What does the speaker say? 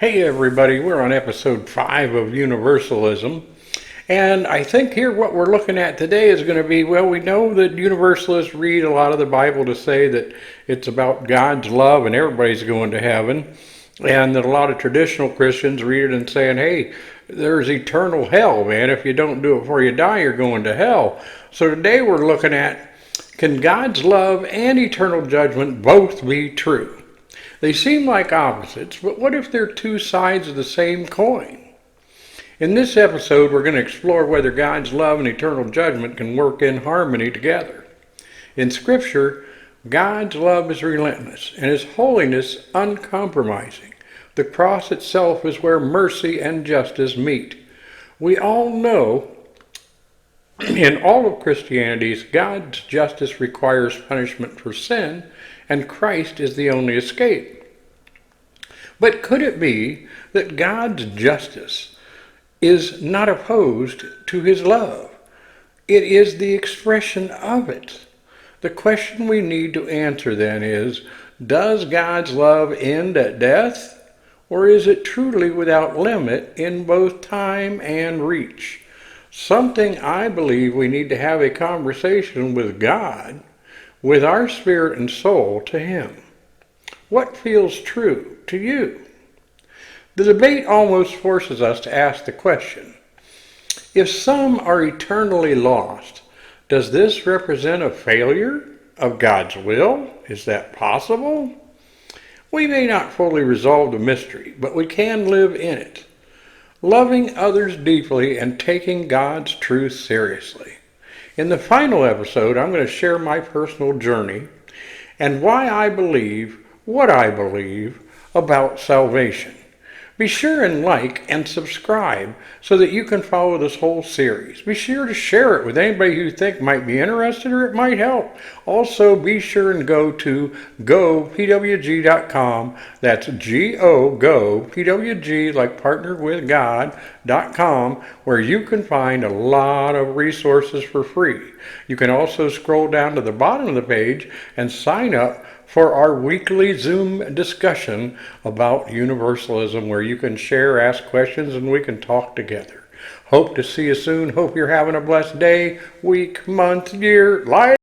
Hey everybody, we're on episode 5 of Universalism, and I think here what we're looking at today is going to be, well, we know that Universalists read a lot of the Bible to say that it's about God's love and everybody's going to heaven, and that a lot of traditional Christians read it and saying, hey, there's eternal hell, man. If you don't do it before you die, you're going to hell. So today we're looking at, can God's love and eternal judgment both be true? They seem like opposites, but what if they're two sides of the same coin? In this episode, we're going to explore whether God's love and eternal judgment can work in harmony together. In Scripture, God's love is relentless and His holiness uncompromising. The cross itself is where mercy and justice meet. We all know in all of Christianity, God's justice requires punishment for sin, and Christ is the only escape. But could it be that God's justice is not opposed to His love? It is the expression of it. The question we need to answer then is, does God's love end at death, or is it truly without limit in both time and reach? Something I believe we need to have a conversation with God, with our spirit and soul to Him. What feels true to you? The debate almost forces us to ask the question, if some are eternally lost, does this represent a failure of God's will? Is that possible? We may not fully resolve the mystery, but we can live in it, loving others deeply and taking God's truth seriously. In the final episode, I'm going to share my personal journey and why I believe what I believe about salvation. Be sure and like and subscribe so that you can follow this whole series. Be sure to share it with anybody who you think might be interested or it might help. Also, be sure and go to gopwg.com. That's Go, PWG, like partner with God.com, where you can find a lot of resources for free. You can also scroll down to the bottom of the page and sign up for our weekly Zoom discussion about Universalism, where you can share, ask questions, and we can talk together. Hope to see you soon. Hope you're having a blessed day, week, month, year, life.